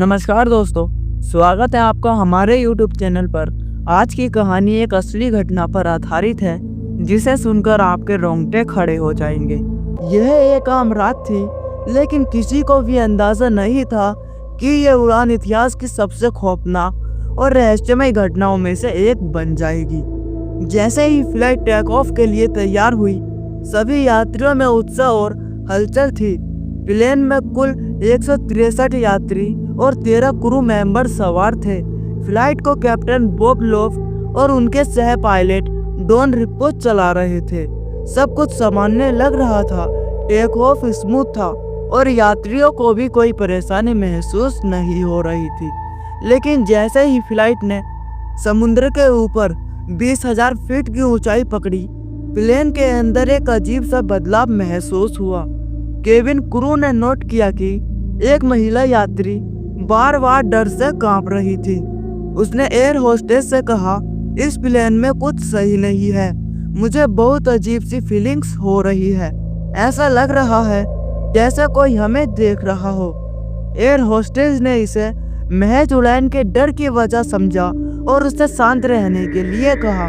नमस्कार दोस्तों, स्वागत है आपका हमारे YouTube चैनल पर। आज की कहानी एक असली घटना पर आधारित है जिसे सुनकर आपके रोंगटे खड़े हो जाएंगे। यह एक आम रात थी, लेकिन किसी को भी अंदाजा नहीं था कि यह उड़ान इतिहास की सबसे खौफनाक और रहस्यमय घटनाओं में से एक बन जाएगी। जैसे ही फ्लाइट टेक ऑफ के लिए तैयार हुई, सभी यात्रियों में उत्साह और हलचल थी। प्लेन में कुल 163 यात्री और 13 क्रू मेंबर सवार थे। फ्लाइट को कैप्टन बॉब लोफ्ट और उनके सह पायलट डॉन रिप्पो चला रहे थे। सब कुछ सामान्य लग रहा था, टेक ऑफ स्मूथ था और यात्रियों को भी कोई परेशानी महसूस नहीं हो रही थी। लेकिन जैसे ही फ्लाइट ने समुद्र के ऊपर 20,000 फीट की ऊंचाई पकड़ी, प्लेन के अंदर एक अजीब सा बदलाव महसूस हुआ। केबिन क्रू ने नोट किया कि एक महिला यात्री बार बार डर से कांप रही थी। उसने एयर होस्टेस से कहा, इस प्लेन में कुछ सही नहीं है, मुझे बहुत अजीब सी फीलिंग्स हो रही है। ऐसा लग रहा है जैसे कोई हमें देख रहा हो। एयर होस्टेस ने इसे महज उड़ान के डर की वजह समझा और उसे शांत रहने के लिए कहा।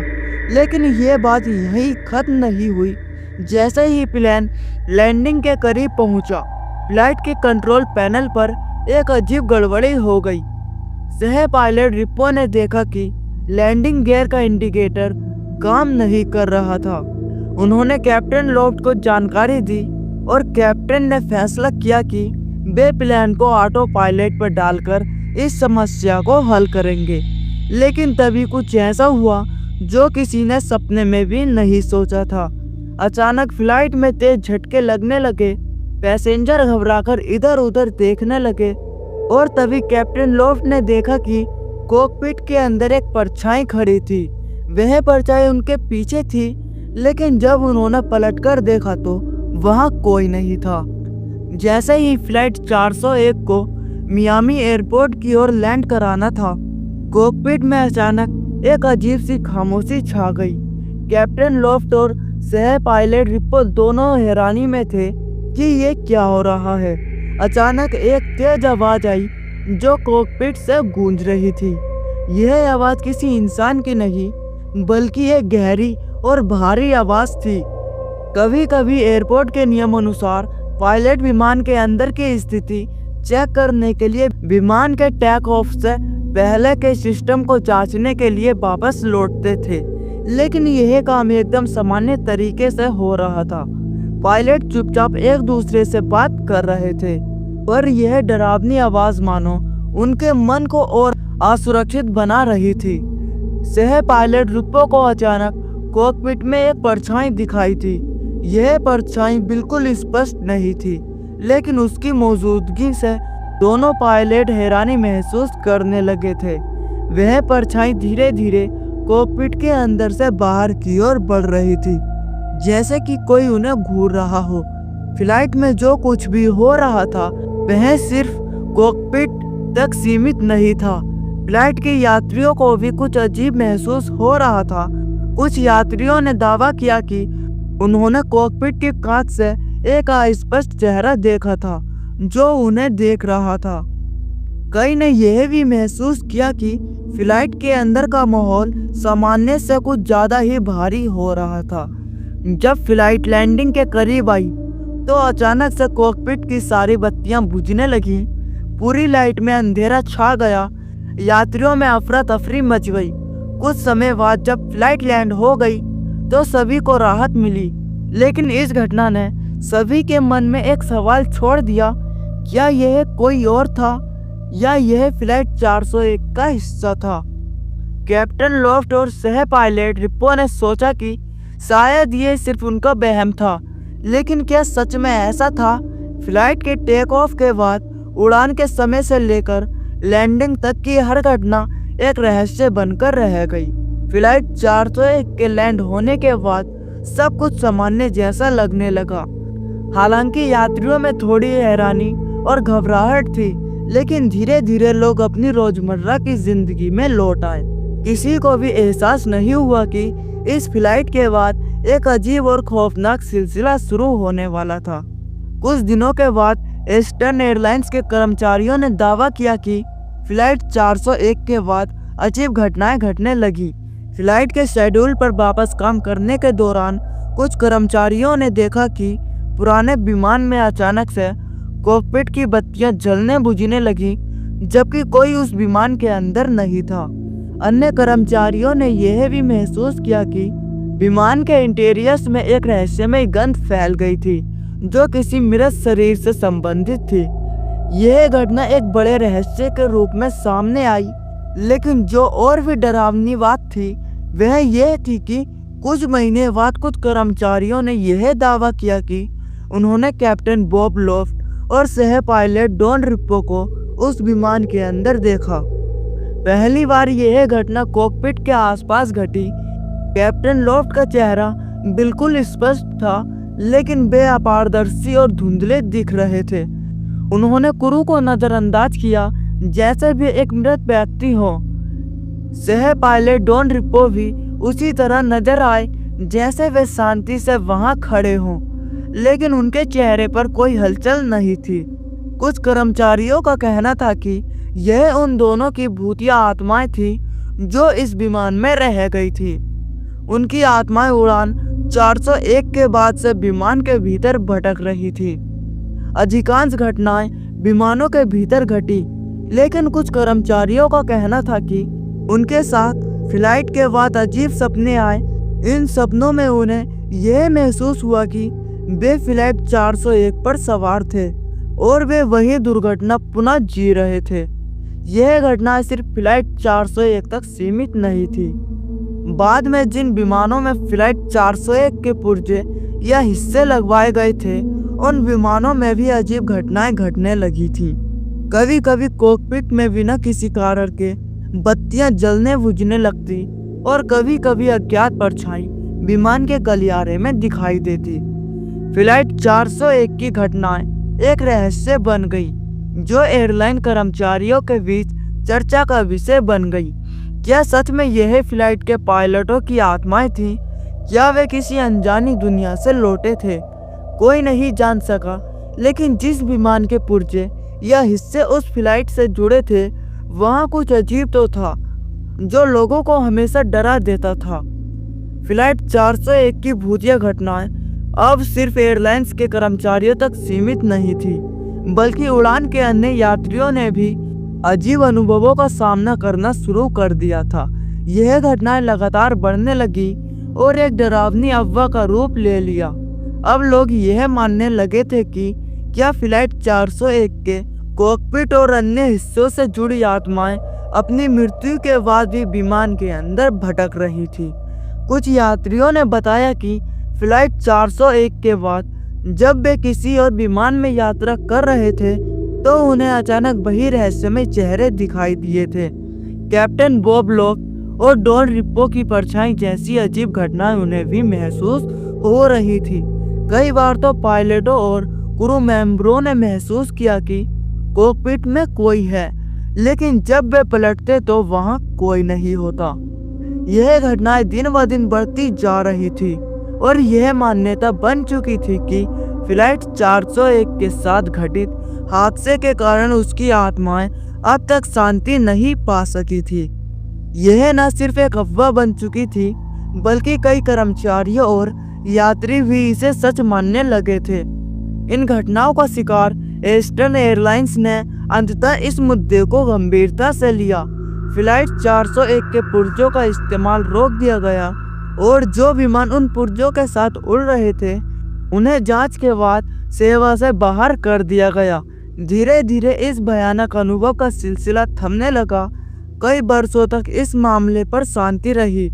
लेकिन ये बात यहीं खत्म नहीं हुई। जैसे ही प्लेन लैंडिंग के करीब पहुंचा, फ्लाइट के कंट्रोल पैनल पर एक अजीब गड़बड़ी हो गई। सह पायलट रिप्पो ने देखा कि लैंडिंग गियर का इंडिकेटर काम नहीं कर रहा था। उन्होंने कैप्टन लोफ्ट को जानकारी दी और कैप्टन ने फैसला किया कि वे प्लेन को ऑटो पायलट पर डालकर इस समस्या को हल करेंगे। लेकिन तभी कुछ ऐसा हुआ जो किसी ने सपने में भी नहीं सोचा था। अचानक फ्लाइट में तेज झटके लगने लगे। पैसेंजर घबराकर इधर उधर देखने लगे और तभी कैप्टन लोफ्ट ने देखा कि कॉकपिट के अंदर एक परछाई खड़ी थी। वह परछाई उनके पीछे थी, लेकिन जब उन्होंने पलटकर देखा तो वहां कोई नहीं था। जैसे ही फ्लाइट 401 को मियामी एयरपोर्ट की ओर लैंड कराना था, कॉकपिट में अचानक एक अजीब सी खामोशी छा गई। कैप्टन लोफ्ट और सह पायलट रिप्पो दोनों हैरानी में थे कि ये क्या हो रहा है। अचानक एक तेज आवाज आई जो कॉकपिट से गूंज रही थी। यह आवाज किसी इंसान की नहीं, बल्कि एक गहरी और भारी आवाज थी। कभी कभी एयरपोर्ट के नियम अनुसार पायलट विमान के अंदर की स्थिति चेक करने के लिए विमान के टेक ऑफ से पहले के सिस्टम को जांचने के लिए वापस लौटते थे। लेकिन यह काम एकदम सामान्य तरीके से हो रहा था। पायलट चुपचाप एक दूसरे से बात कर रहे थे, पर यह डरावनी आवाज मानो उनके मन को और असुरक्षित बना रही थी। सह पायलट रिप्पो को अचानक कॉकपिट में एक परछाई दिखाई थी। यह परछाई बिल्कुल स्पष्ट नहीं थी, लेकिन उसकी मौजूदगी से दोनों पायलट हैरानी महसूस करने लगे थे। वह परछाई धीरे धीरे कॉकपिट के अंदर से बाहर की ओर बढ़ रही थी, जैसे कि कोई उन्हें घूर रहा हो। फ्लाइट में जो कुछ भी हो रहा था वह सिर्फ कॉकपिट तक सीमित नहीं था। फ्लाइट के यात्रियों को भी कुछ अजीब महसूस हो रहा था। कुछ यात्रियों ने दावा किया कि उन्होंने कॉकपिट के कांच से एक अस्पष्ट चेहरा देखा था जो उन्हें देख रहा था। कई ने यह भी महसूस किया कि फ्लाइट के अंदर का माहौल सामान्य से कुछ ज्यादा ही भारी हो रहा था। जब फ्लाइट लैंडिंग के करीब आई तो अचानक से कॉकपिट की सारी बत्तियां बुझने लगी। पूरी लाइट में अंधेरा छा गया। यात्रियों में अफरा तफरी मच गई। कुछ समय बाद जब फ्लाइट लैंड हो गई तो सभी को राहत मिली, लेकिन इस घटना ने सभी के मन में एक सवाल छोड़ दिया, क्या यह कोई और था या यह फ्लाइट 401 का हिस्सा था। कैप्टन लोफ्ट और सह पायलट रिप्पो ने सोचा कि शायद ये सिर्फ उनका वहम था, लेकिन क्या सच में ऐसा था। फ्लाइट के टेक ऑफ के बाद उड़ान के समय से लेकर लैंडिंग तक की हर घटना एक रहस्य बनकर रह गई। फ्लाइट 401 के लैंड होने के बाद सब कुछ सामान्य जैसा लगने लगा। हालांकि यात्रियों में थोड़ी हैरानी और घबराहट थी, लेकिन धीरे धीरे लोग अपनी रोजमर्रा की जिंदगी में लौट आए। किसी को भी एहसास नहीं हुआ कि इस फ्लाइट के बाद एक अजीब और खौफनाक सिलसिला शुरू होने वाला था। कुछ दिनों के बाद ईस्टर्न एयरलाइंस के कर्मचारियों ने दावा किया कि फ्लाइट 401 के बाद अजीब घटनाएं घटने लगी। फ्लाइट के शेड्यूल पर वापस काम करने के दौरान कुछ कर्मचारियों ने देखा कि पुराने विमान में अचानक से कॉकपिट की बत्तियां जलने बुझने लगी, जबकि कोई उस विमान के अंदर नहीं था। अन्य कर्मचारियों ने यह भी महसूस किया कि विमान के इंटीरियर्स में एक रहस्यमय गंध फैल गई थी, जो किसी मृत शरीर से संबंधित थी। यह घटना एक बड़े रहस्य के रूप में सामने आई, लेकिन जो और भी डरावनी बात थी वह यह थी कि कुछ महीने बाद कुछ कर्मचारियों ने यह दावा किया कि उन्होंने कैप्टन बॉब लॉफ्ट और सह पायलट डॉन रिप्पो को उस विमान के अंदर देखा। पहली बार यह घटना कॉकपिट के आसपास घटी। कैप्टन लॉफ्ट का चेहरा बिल्कुल स्पष्ट था, लेकिन वे अपारदर्शी और धुंधले दिख रहे थे। उन्होंने क्रू को नजरअंदाज किया जैसे भी एक मृत व्यक्ति हो। सह पायलट डॉन रिप्पो भी उसी तरह नजर आए जैसे वे शांति से वहां खड़े हों, लेकिन उनके चेहरे पर कोई हलचल नहीं थी। कुछ कर्मचारियों का कहना था कि यह उन दोनों की भूतिया आत्माएं थी जो इस विमान में रह गई थी। उनकी आत्माएं उड़ान 401 के बाद से विमान के भीतर भटक रही थी। अधिकांश घटनाएं विमानों के भीतर घटी, लेकिन कुछ कर्मचारियों का कहना था कि उनके साथ फ्लाइट के बाद अजीब सपने आए। इन सपनों में उन्हें यह महसूस हुआ कि वे फ्लाइट 401 पर सवार थे और वे वही दुर्घटना पुनः जी रहे थे। यह घटना सिर्फ फ्लाइट 401 तक सीमित नहीं थी। बाद में जिन विमानों में फ्लाइट 401 के पुर्जे या हिस्से लगवाए गए थे, उन विमानों में भी अजीब घटनाएं घटने लगी थी। कभी कभी कॉकपिट में बिना किसी कारण के बत्तियां जलने बुझने लगती और कभी कभी अज्ञात परछाई विमान के गलियारे में दिखाई देती। फ्लाइट 401 की घटनाएं एक रहस्य बन गई, जो एयरलाइन कर्मचारियों के बीच चर्चा का विषय बन गई। क्या सच में यह फ्लाइट के पायलटों की आत्माएं थीं? क्या वे किसी अनजानी दुनिया से लौटे थे? कोई नहीं जान सका, लेकिन जिस विमान के पुर्जे या हिस्से उस फ्लाइट से जुड़े थे, वहाँ कुछ अजीब तो था जो लोगों को हमेशा डरा देता था। फ्लाइट 401 की भूतिया घटनाएं अब सिर्फ एयरलाइंस के कर्मचारियों तक सीमित नहीं थी, बल्कि उड़ान के अन्य यात्रियों ने भी अजीब अनुभवों का सामना करना शुरू कर दिया था। यह घटनाएं लगातार बढ़ने लगी और एक डरावनी अफवाह का रूप ले लिया। अब लोग यह मानने लगे थे कि क्या फ्लाइट 401 के कॉकपिट और अन्य हिस्सों से जुड़ी आत्माएं अपनी मृत्यु के बाद भी विमान के अंदर भटक रही थी। कुछ यात्रियों ने बताया कि फ्लाइट 401 के बाद जब वे किसी और विमान में यात्रा कर रहे थे, तो उन्हें अचानक वही रहस्यमय चेहरे दिखाई दिए थे। कैप्टन बॉब लॉफ्ट और डॉन रिप्पो की परछाई जैसी अजीब घटनाएं उन्हें भी महसूस हो रही थी। कई बार तो पायलटों और क्रू मेंबरों ने महसूस किया कि कॉकपिट में कोई है, लेकिन जब वे पलटते तो वहां कोई नहीं होता। यह घटनाएं दिन ब दिन बढ़ती जा रही थी और यह मान्यता बन चुकी थी कि फ्लाइट 401 के साथ घटित हादसे के कारण उसकी आत्माएं अब तक शांति नहीं पा सकी थी। यह न सिर्फ एक अफवाह बन चुकी थी, बल्कि कई कर्मचारियों और यात्री भी इसे सच मानने लगे थे। इन घटनाओं का शिकार ईस्टर्न एयरलाइंस ने अंततः इस मुद्दे को गंभीरता से लिया। फ्लाइट 401 के पुर्जों का इस्तेमाल रोक दिया गया और जो विमान उन पुर्जों के साथ उड़ रहे थे, उन्हें जांच के बाद सेवा से बाहर कर दिया गया। धीरे धीरे इस भयानक अनुभव का सिलसिला थमने लगा। कई वर्षों तक इस मामले पर शांति रही,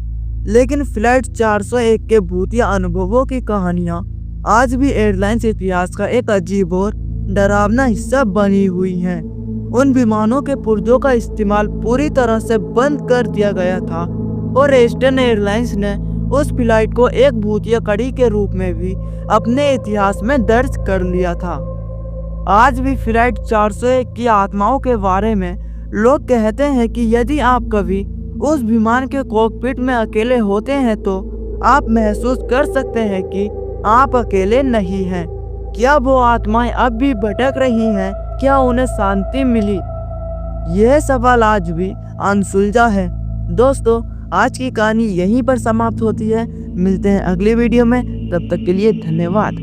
लेकिन फ्लाइट 401 के भूतिया अनुभवों की कहानियां आज भी एयरलाइंस इतिहास का एक अजीब और डरावना हिस्सा बनी हुई हैं। उन विमानों के पुर्जों का इस्तेमाल पूरी तरह से बंद कर दिया गया था और ईस्टर्न एयरलाइंस ने उस फ्लाइट को एक भूतिया कड़ी के रूप में भी अपने इतिहास में दर्ज कर लिया था। आज भी फ्लाइट 401 की आत्माओं के बारे में लोग कहते हैं कि यदि आप कभी उस विमान के कॉकपिट में अकेले होते हैं तो आप महसूस कर सकते हैं कि आप अकेले नहीं हैं। क्या वो आत्माएं अब भी भटक रही हैं? क्या उन्हें शांति मिली? यह सवाल आज भी अनसुलझा है। दोस्तों, आज की कहानी यहीं पर समाप्त होती है। मिलते हैं अगली वीडियो में, तब तक के लिए धन्यवाद।